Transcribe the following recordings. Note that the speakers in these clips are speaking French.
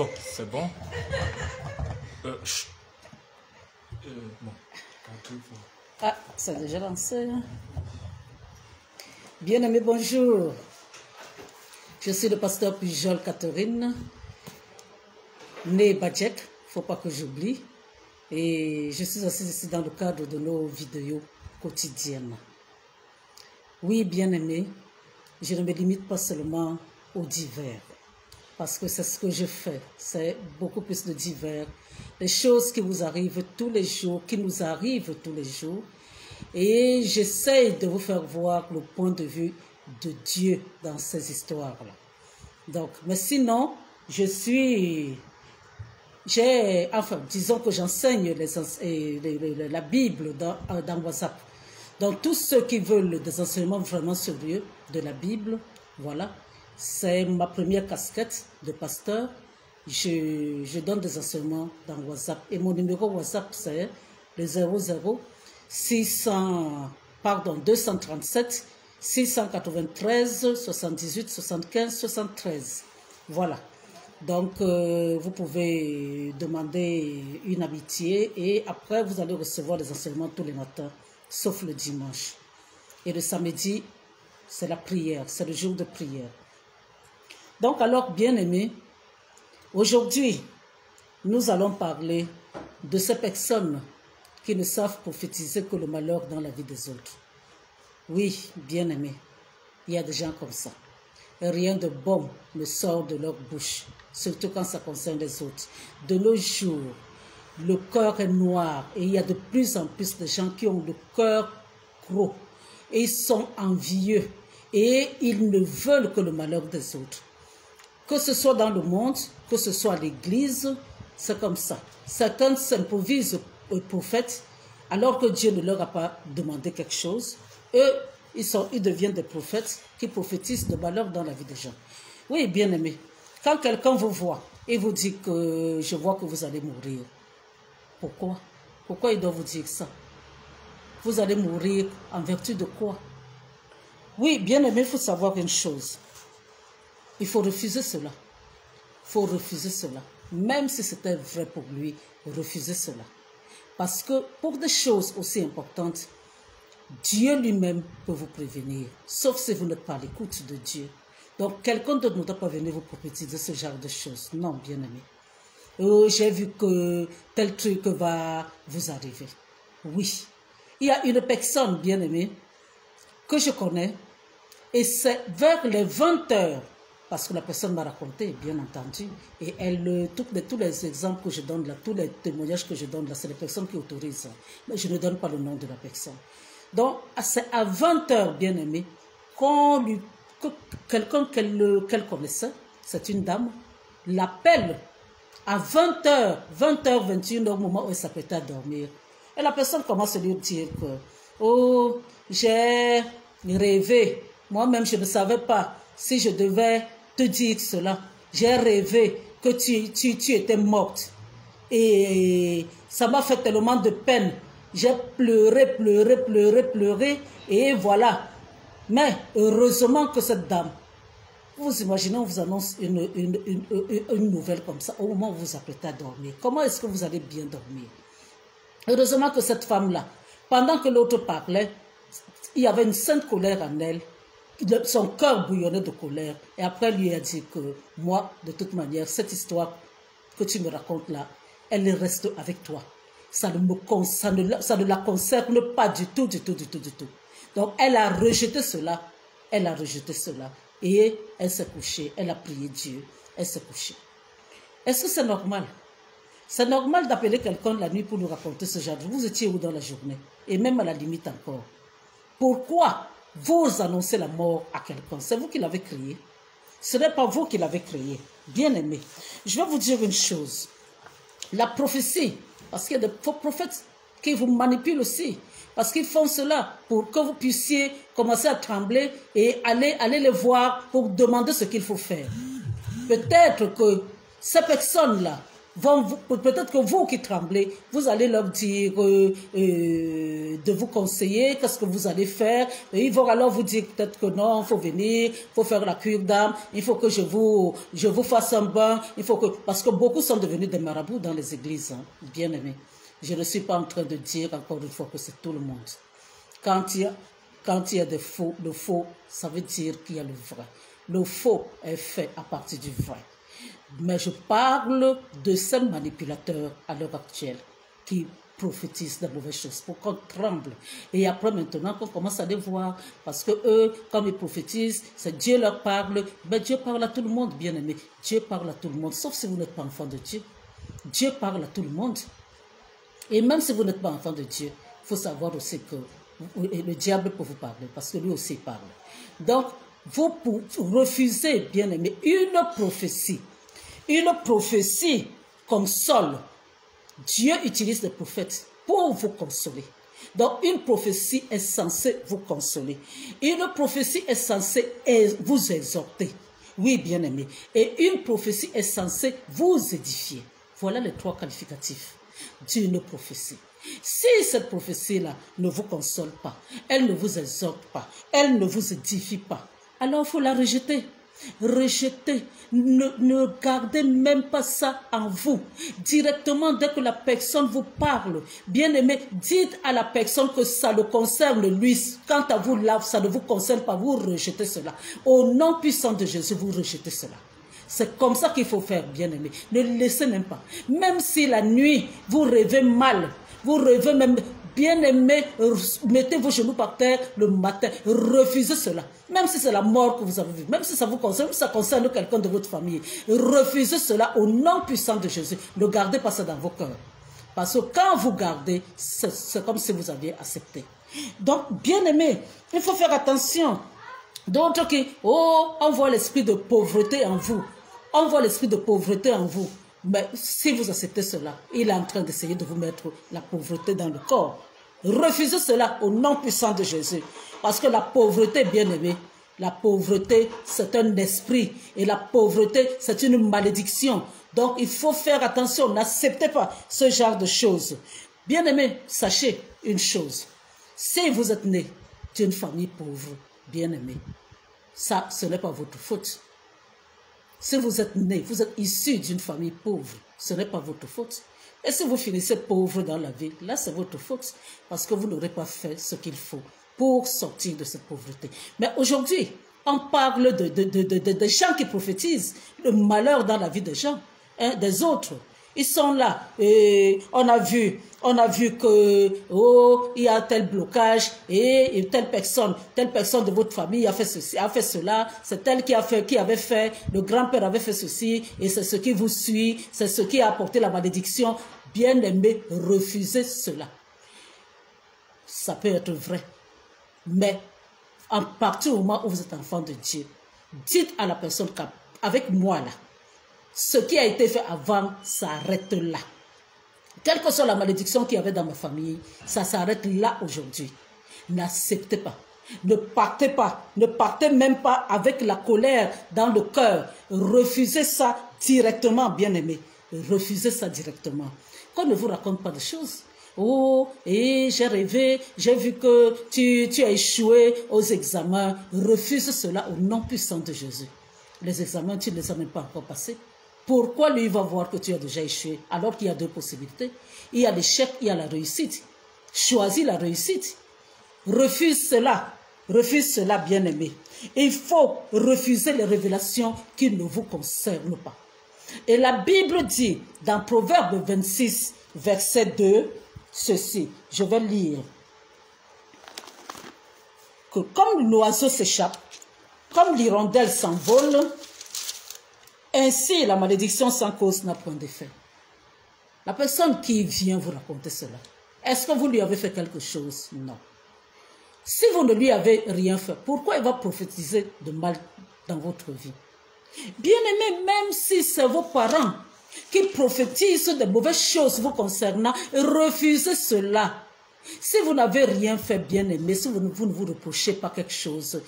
Bon, c'est bon. Bon. Ah, ça a déjà lancé. Bien-aimé, bonjour. Je suis le pasteur Pujol Catherine, né Badjek, il ne faut pas que j'oublie. Et je suis assise ici dans le cadre de nos vidéos quotidiennes. Oui, bien-aimé, je ne me limite pas seulement aux divers, parce que c'est ce que je fais, c'est beaucoup plus de divers, les choses qui vous arrivent tous les jours, qui nous arrivent tous les jours, et j'essaie de vous faire voir le point de vue de Dieu dans ces histoires-là. Donc, mais sinon, enfin, disons que j'enseigne la Bible dans WhatsApp. Donc, tous ceux qui veulent des enseignements vraiment sérieux de la Bible, voilà, c'est ma première casquette de pasteur. Je donne des enseignements dans WhatsApp. Et mon numéro WhatsApp, c'est le 237 693 78 75 73. Voilà. Donc, vous pouvez demander une amitié et après, vous allez recevoir les enseignements tous les matins, sauf le dimanche. Et le samedi, c'est la prière, c'est le jour de prière. Donc, alors, bien-aimés, aujourd'hui, nous allons parler de ces personnes qui ne savent prophétiser que le malheur dans la vie des autres. Oui, bien-aimés, il y a des gens comme ça. Et rien de bon ne sort de leur bouche, surtout quand ça concerne les autres. De nos jours, le cœur est noir et il y a de plus en plus de gens qui ont le cœur gros et ils sont envieux et ils ne veulent que le malheur des autres. Que ce soit dans le monde, que ce soit à l'église, c'est comme ça. Certains s'improvisent prophètes alors que Dieu ne leur a pas demandé quelque chose. Eux, ils deviennent des prophètes qui prophétisent le malheur dans la vie des gens. Oui, bien aimé, quand quelqu'un vous voit et vous dit que je vois que vous allez mourir, pourquoi? Pourquoi il doit vous dire ça? Vous allez mourir en vertu de quoi? Oui, bien aimé, il faut savoir une chose. Il faut refuser cela. Il faut refuser cela. Même si c'était vrai pour lui, refuser cela. Parce que pour des choses aussi importantes, Dieu lui-même peut vous prévenir, sauf si vous n'êtes pas à l'écoute de Dieu. Donc, quelqu'un d'autre ne doit pas venir vous prophétiser ce genre de choses. Non, bien-aimé. Oh, j'ai vu que tel truc va vous arriver. Oui. Il y a une personne, bien-aimée, que je connais, et c'est vers les 20 heures, parce que la personne m'a raconté, bien entendu, et tous les exemples que je donne là, tous les témoignages que je donne là, c'est les personnes qui autorisent. Mais je ne donne pas le nom de la personne. Donc, c'est à 20 heures, bien aimé, que quelqu'un qu'elle connaissait, c'est une dame, l'appelle à 20 heures, 20h, 21h, au moment où elle s'apprêtait à dormir. Et la personne commence à lui dire que, oh, j'ai rêvé, moi-même je ne savais pas si je devais te dire cela. J'ai rêvé que tu étais morte. Et ça m'a fait tellement de peine. J'ai pleuré, pleuré, pleuré, pleuré. Et voilà. Mais heureusement que cette dame, vous imaginez, on vous annonce une nouvelle comme ça au moment où vous vous apprêtez à dormir. Comment est-ce que vous allez bien dormir? Heureusement que cette femme-là, pendant que l'autre parlait, il y avait une sainte colère en elle. Son cœur bouillonnait de colère. Et après, elle lui a dit que moi, de toute manière, cette histoire que tu me racontes là, elle reste avec toi. Ça ne la concerne pas du tout, du tout, du tout, du tout. Donc, elle a rejeté cela. Elle a rejeté cela. Et elle s'est couchée. Elle a prié Dieu. Elle s'est couchée. Est-ce que c'est normal? C'est normal d'appeler quelqu'un la nuit pour nous raconter ce genre de choses. Vous étiez où dans la journée? Et même à la limite encore. Pourquoi vous annoncez la mort à quelqu'un? C'est vous qui l'avez créé. Ce n'est pas vous qui l'avez créé. Bien aimé. Je vais vous dire une chose. La prophétie, parce qu'il y a des faux prophètes qui vous manipulent aussi. Parce qu'ils font cela pour que vous puissiez commencer à trembler et aller les voir pour demander ce qu'il faut faire. Peut-être que ces personnes-là peut-être que vous qui tremblez, vous allez leur dire de vous conseiller, qu'est-ce que vous allez faire. Et ils vont alors vous dire peut-être que non, il faut venir, il faut faire la cure d'âme, il faut que je vous fasse un bain, parce que beaucoup sont devenus des marabouts dans les églises, hein, bien aimés. Je ne suis pas en train de dire encore une fois que c'est tout le monde. Quand il y a des faux, le faux, ça veut dire qu'il y a le vrai. Le faux est fait à partir du vrai. Mais je parle de ces manipulateurs à l'heure actuelle qui prophétisent de mauvaises choses pour qu'on tremble. Et après maintenant qu'on commence à les voir, parce que eux, comme ils prophétisent, c'est Dieu leur parle. Mais Dieu parle à tout le monde, bien aimé. Dieu parle à tout le monde, sauf si vous n'êtes pas enfant de Dieu. Dieu parle à tout le monde. Et même si vous n'êtes pas enfant de Dieu, il faut savoir aussi que le diable peut vous parler, parce que lui aussi parle. Donc, vous refusez, bien aimé, une prophétie. Une prophétie console. Dieu utilise des prophètes pour vous consoler. Donc, une prophétie est censée vous consoler. Une prophétie est censée vous exhorter. Oui, bien aimé. Et une prophétie est censée vous édifier. Voilà les trois qualificatifs d'une prophétie. Si cette prophétie-là ne vous console pas, elle ne vous exhorte pas, elle ne vous édifie pas, alors il faut la rejeter. Rejetez, ne gardez même pas ça en vous. Directement, dès que la personne vous parle, bien aimé, dites à la personne que ça le concerne lui. Quant à vous, là, ça ne vous concerne pas, vous rejetez cela. Au nom puissant de Jésus, vous rejetez cela. C'est comme ça qu'il faut faire, bien aimé. Ne le laissez même pas. Même si la nuit, vous rêvez mal, vous rêvez même... Bien aimé, mettez vos genoux par terre le matin. Refusez cela. Même si c'est la mort que vous avez vue. Même si ça vous concerne, même si ça concerne quelqu'un de votre famille. Refusez cela au nom puissant de Jésus. Ne gardez pas ça dans vos cœurs. Parce que quand vous gardez, c'est comme si vous aviez accepté. Donc, bien aimé, il faut faire attention. D'autres qui, on voit l'esprit de pauvreté en vous. On voit l'esprit de pauvreté en vous. Mais si vous acceptez cela, il est en train d'essayer de vous mettre la pauvreté dans le corps. Refusez cela au nom puissant de Jésus. Parce que la pauvreté, bien aimée, la pauvreté, c'est un esprit. Et la pauvreté, c'est une malédiction. Donc, il faut faire attention. N'acceptez pas ce genre de choses. Bien aimé, sachez une chose. Si vous êtes né d'une famille pauvre, bien aimé, ça, ce n'est pas votre faute. Si vous êtes né, vous êtes issu d'une famille pauvre, ce n'est pas votre faute. Et si vous finissez pauvre dans la vie, là c'est votre faute. Parce que vous n'aurez pas fait ce qu'il faut pour sortir de cette pauvreté. Mais aujourd'hui, on parle de gens qui prophétisent le malheur dans la vie des gens, hein, des autres. Ils sont là. Et on a vu que il y a tel blocage et telle personne de votre famille a fait ceci, a fait cela. C'est elle qui avait fait, le grand-père avait fait ceci et c'est ce qui vous suit, c'est ce qui a apporté la malédiction. Bien aimé, refusez cela. Ça peut être vrai, mais à partir du moment où vous êtes enfant de Dieu, dites à la personne avec moi là. Ce qui a été fait avant s'arrête là. Quelle que soit la malédiction qu'il y avait dans ma famille, ça s'arrête là aujourd'hui. N'acceptez pas. Ne partez pas. Ne partez même pas avec la colère dans le cœur. Refusez ça directement, bien aimé. Refusez ça directement. Qu'on ne vous raconte pas de choses. Et j'ai rêvé, j'ai vu que tu as échoué aux examens. Refuse cela au nom puissant de Jésus. Les examens, tu ne les as même pas encore passés. Pourquoi lui va voir que tu as déjà échoué alors qu'il y a deux possibilités? Il y a l'échec, il y a la réussite. Choisis la réussite. Refuse cela. Refuse cela, bien-aimé. Il faut refuser les révélations qui ne vous concernent pas. Et la Bible dit dans Proverbe 26, verset 2, ceci. Je vais lire. Que comme l'oiseau s'échappe, comme l'hirondelle s'envole, ainsi, la malédiction sans cause n'a point d'effet. La personne qui vient vous raconter cela, est-ce que vous lui avez fait quelque chose? Non. Si vous ne lui avez rien fait, pourquoi il va prophétiser de mal dans votre vie? Bien-aimé, même si c'est vos parents qui prophétisent de mauvaises choses vous concernant, refusez cela. Si vous n'avez rien fait, bien-aimé, si vous ne vous reprochez pas quelque chose,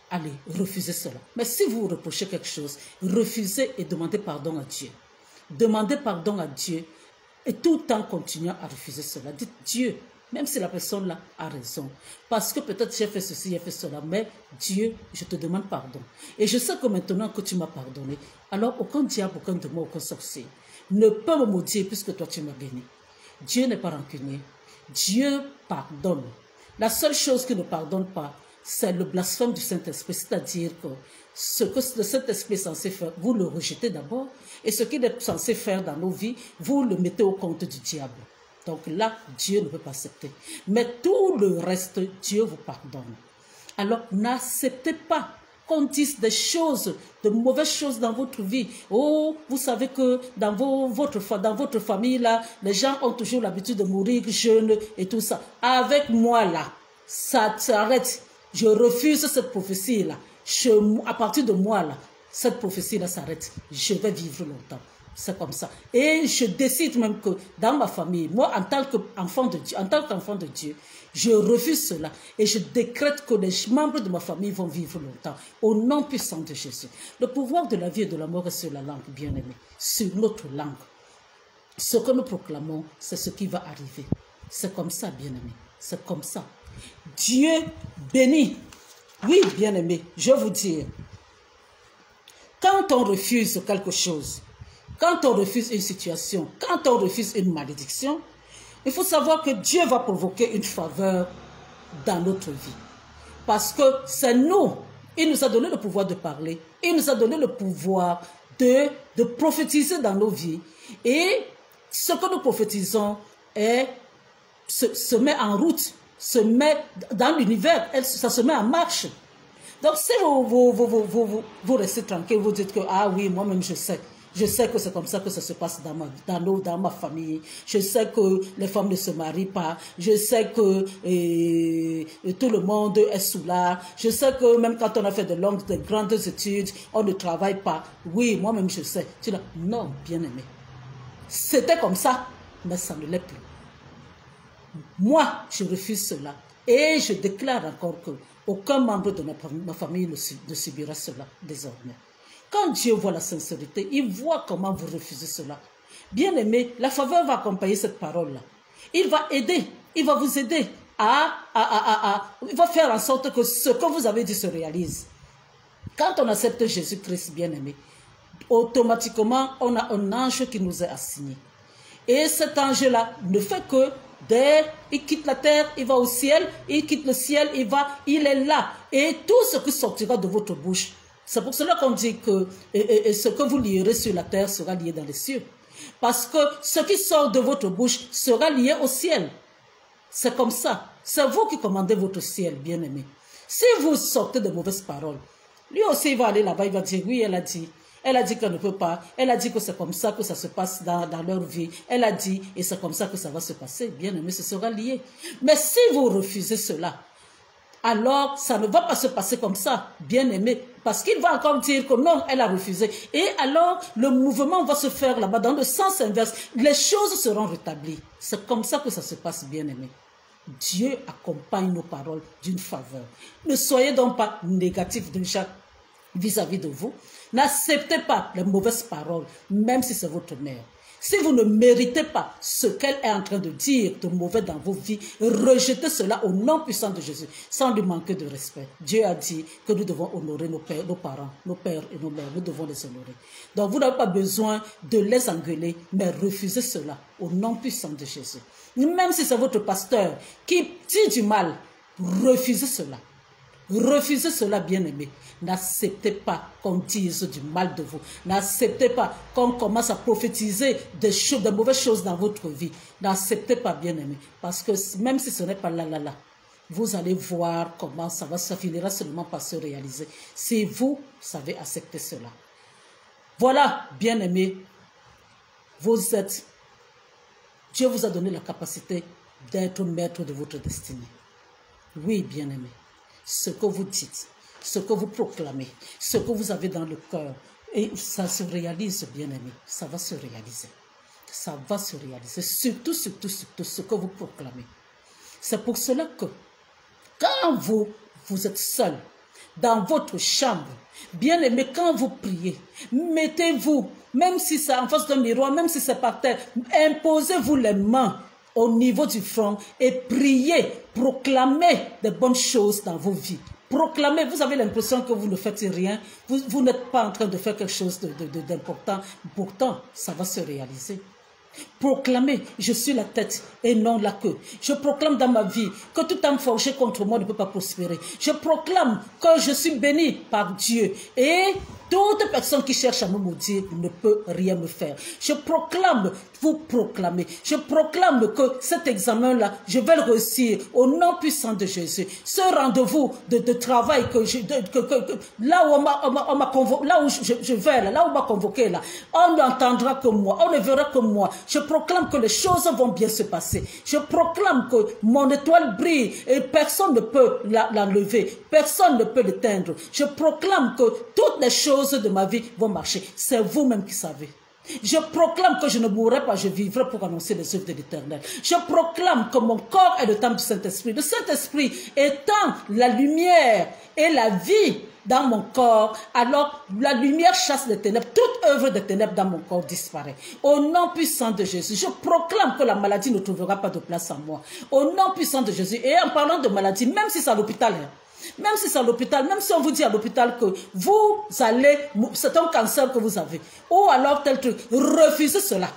allez, refusez cela. Mais si vous reprochez quelque chose, refusez et demandez pardon à Dieu. Demandez pardon à Dieu et tout en continuant à refuser cela. Dites Dieu, même si la personne là a raison, parce que peut-être j'ai fait ceci, j'ai fait cela, mais Dieu, je te demande pardon. Et je sais que maintenant que tu m'as pardonné, alors aucun diable, aucun démon, aucun sorcier ne peut me maudire puisque toi tu m'as béni. Dieu n'est pas rancunier. Dieu pardonne. La seule chose qu'il ne pardonne pas, c'est le blasphème du Saint-Esprit, c'est-à-dire que ce que le Saint-Esprit est censé faire, vous le rejetez d'abord, et ce qu'il est censé faire dans nos vies, vous le mettez au compte du diable. Donc là, Dieu ne peut pas accepter. Mais tout le reste, Dieu vous pardonne. Alors, n'acceptez pas qu'on dise des choses, de mauvaises choses dans votre vie. Oh, vous savez que dans votre famille, là, les gens ont toujours l'habitude de mourir jeunes et tout ça. Avec moi, là, ça s'arrête. Je refuse cette prophétie-là. À partir de moi, là, cette prophétie-là s'arrête. Je vais vivre longtemps. C'est comme ça. Et je décide même que dans ma famille, moi, en tant qu'enfant de Dieu, je refuse cela. Et je décrète que les membres de ma famille vont vivre longtemps. Au nom puissant de Jésus. Le pouvoir de la vie et de la mort est sur la langue, bien-aimé. Sur notre langue. Ce que nous proclamons, c'est ce qui va arriver. C'est comme ça, bien-aimé. C'est comme ça. Dieu bénit. Oui, bien-aimé, je vous dis, quand on refuse quelque chose, quand on refuse une situation, quand on refuse une malédiction, il faut savoir que Dieu va provoquer une faveur dans notre vie. Parce que c'est nous. Il nous a donné le pouvoir de parler. Il nous a donné le pouvoir de prophétiser dans nos vies. Et ce que nous prophétisons se met en route, se met dans l'univers, ça se met en marche. Donc si vous restez tranquille, vous dites que, ah oui, moi-même je sais que c'est comme ça que ça se passe dans ma famille. Je sais que les femmes ne se marient pas. Je sais que tout le monde est sous là. Je sais que même quand on a fait de grandes études, on ne travaille pas. Oui, moi-même je sais. Tu dis, non, bien-aimé. C'était comme ça, mais ça ne l'est plus. Moi, je refuse cela. Et je déclare encore que aucun membre de ma famille ne subira cela désormais. Quand Dieu voit la sincérité, il voit comment vous refusez cela. Bien-aimé, la faveur va accompagner cette parole-là. Il va aider, il va vous aider il va faire en sorte que ce que vous avez dit se réalise. Quand on accepte Jésus-Christ, bien-aimé, automatiquement, on a un ange qui nous est assigné. Et cet ange-là ne fait que il quitte la terre, il va au ciel, il quitte le ciel, il est là. Et tout ce qui sortira de votre bouche, c'est pour cela qu'on dit que ce que vous lierez sur la terre sera lié dans les cieux. Parce que ce qui sort de votre bouche sera lié au ciel. C'est comme ça. C'est vous qui commandez votre ciel, bien-aimé. Si vous sortez de mauvaises paroles, lui aussi il va aller là-bas, il va dire, oui, elle a dit. Elle a dit qu'elle ne peut pas. Elle a dit que c'est comme ça que ça se passe dans leur vie. Elle a dit, et c'est comme ça que ça va se passer. Bien aimé, ce sera lié. Mais si vous refusez cela, alors ça ne va pas se passer comme ça, bien aimé. Parce qu'il va encore dire que non, elle a refusé. Et alors, le mouvement va se faire là-bas dans le sens inverse. Les choses seront rétablies. C'est comme ça que ça se passe, bien aimé. Dieu accompagne nos paroles d'une faveur. Ne soyez donc pas négatifs déjà vis-à-vis de vous. N'acceptez pas les mauvaises paroles, même si c'est votre mère. Si vous ne méritez pas ce qu'elle est en train de dire de mauvais dans vos vies, rejetez cela au nom puissant de Jésus, sans lui manquer de respect. Dieu a dit que nous devons honorer nos parents, nos pères et nos mères. Nous devons les honorer. Donc vous n'avez pas besoin de les engueuler, mais refusez cela au nom puissant de Jésus. Même si c'est votre pasteur qui dit du mal, refusez cela. Refusez cela, bien-aimé. N'acceptez pas qu'on dise du mal de vous. N'acceptez pas qu'on commence à prophétiser de mauvaises choses dans votre vie. N'acceptez pas, bien-aimé. Parce que même si ce n'est pas là, vous allez voir comment ça finira seulement par se réaliser. Si vous savez accepter cela. Voilà, bien-aimé. Dieu vous a donné la capacité d'être maître de votre destinée. Oui, bien-aimé. Ce que vous dites, ce que vous proclamez, ce que vous avez dans le cœur, et ça se réalise, bien-aimé, ça va se réaliser. Ça va se réaliser, surtout ce que vous proclamez. C'est pour cela que quand vous êtes seul, dans votre chambre. Bien-aimé, quand vous priez, mettez-vous, même si c'est en face d'un miroir, même si c'est par terre, imposez-vous les mains au niveau du front et priez, proclamez des bonnes choses dans vos vies. Proclamez, vous avez l'impression que vous ne faites rien, vous n'êtes pas en train de faire quelque chose d'important, pourtant ça va se réaliser. Proclamez, je suis la tête et non la queue. Je proclame dans ma vie que tout âme forgé contre moi ne peut pas prospérer. Je proclame que je suis béni par Dieu et toute personne qui cherche à me maudire ne peut rien me faire. Je proclame, vous proclamez, je proclame que cet examen-là, je vais le réussir au nom puissant de Jésus. Ce rendez-vous de travail là où on m'a convoqué, là où je vais, là où on m'a convoqué, là, on n'entendra que moi, on ne verra que moi. Je proclame que les choses vont bien se passer. Je proclame que mon étoile brille et personne ne peut l'enlever. Personne ne peut l'éteindre. Je proclame que toutes les choses de ma vie vont marcher. C'est vous-même qui savez. Je proclame que je ne mourrai pas, je vivrai pour annoncer les œuvres de l'Éternel. Je proclame que mon corps est le temple du Saint-Esprit. Le Saint-Esprit étant la lumière et la vie dans mon corps, alors la lumière chasse les ténèbres. Toute œuvre de ténèbres dans mon corps disparaît. Au nom puissant de Jésus, je proclame que la maladie ne trouvera pas de place en moi. Au nom puissant de Jésus. Et en parlant de maladie, même si c'est à l'hôpital, même si c'est à l'hôpital, même si on vous dit à l'hôpital que vous allez, c'est un cancer que vous avez, ou alors tel truc, refusez cela.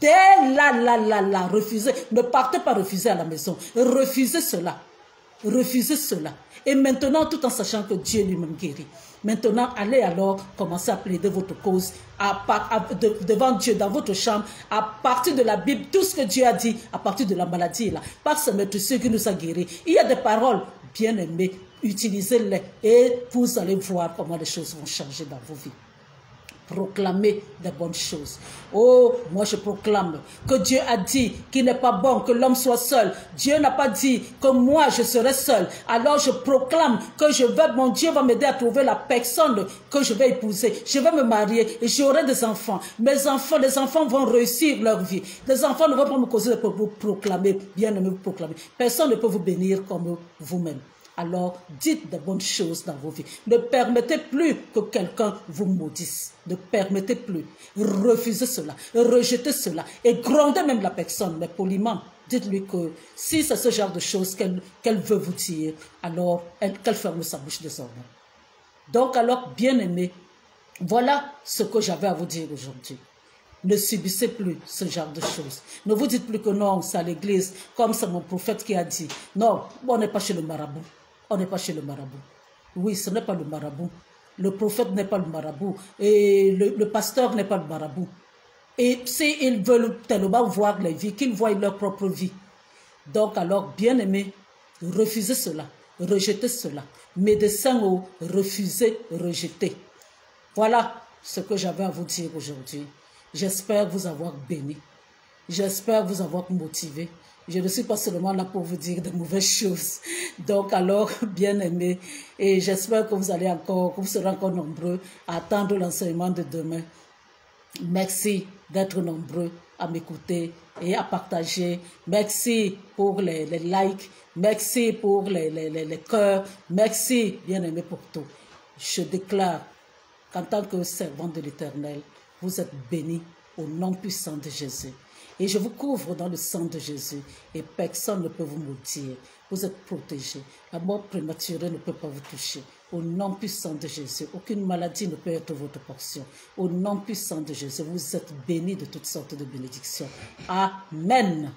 Dès là, refusez. Ne partez pas refuser à la maison. Refusez cela. Refusez cela. Et maintenant, tout en sachant que Dieu lui-même guérit. Maintenant, allez alors commencer à plaider votre cause devant Dieu, dans votre chambre, à partir de la Bible, tout ce que Dieu a dit, à partir de la maladie, là, par ce maître qui nous a guéris. Il y a des paroles bien aimées, utilisez-les et vous allez voir comment les choses vont changer dans vos vies. Proclamez des bonnes choses. Oh, moi je proclame que Dieu a dit qu'il n'est pas bon que l'homme soit seul. Dieu n'a pas dit que moi je serai seul. Alors je proclame que mon Dieu va m'aider à trouver la personne que je vais épouser. Je vais me marier et j'aurai des enfants. Les enfants vont réussir leur vie. Les enfants ne vont pas me causer de vous proclamer, bien aimé, vous proclamer. Personne ne peut vous bénir comme vous-même. Alors, dites de bonnes choses dans vos vies. Ne permettez plus que quelqu'un vous maudisse. Ne permettez plus. Refusez cela. Rejetez cela. Et grondez même la personne, mais poliment. Dites-lui que si c'est ce genre de choses qu'elle veut vous dire, alors qu'elle ferme sa bouche désormais. Donc alors, bien-aimés, voilà ce que j'avais à vous dire aujourd'hui. Ne subissez plus ce genre de choses. Ne vous dites plus que non, c'est à l'église, comme c'est mon prophète qui a dit. Non, on n'est pas chez le marabout. On n'est pas chez le marabout. Oui, ce n'est pas le marabout. Le prophète n'est pas le marabout. Et le pasteur n'est pas le marabout. Et s'ils veulent tellement voir les vies, qu'ils voient leur propre vie. Donc alors, bien aimés, refusez cela. Rejetez cela. Médecins, refusez, rejetez. Voilà ce que j'avais à vous dire aujourd'hui. J'espère vous avoir béni. J'espère vous avoir motivé. Je ne suis pas seulement là pour vous dire de mauvaises choses. Donc alors, bien aimés, et j'espère que vous serez encore nombreux à attendre l'enseignement de demain. Merci d'être nombreux à m'écouter et à partager. Merci pour les likes. Merci pour les cœurs. Merci, bien aimés, pour tout. Je déclare qu'en tant que servant de l'Éternel, vous êtes bénis au nom puissant de Jésus. Et je vous couvre dans le sang de Jésus et personne ne peut vous maudire. Vous êtes protégés. La mort prématurée ne peut pas vous toucher. Au nom puissant de Jésus, aucune maladie ne peut être votre portion. Au nom puissant de Jésus, vous êtes bénis de toutes sortes de bénédictions. Amen.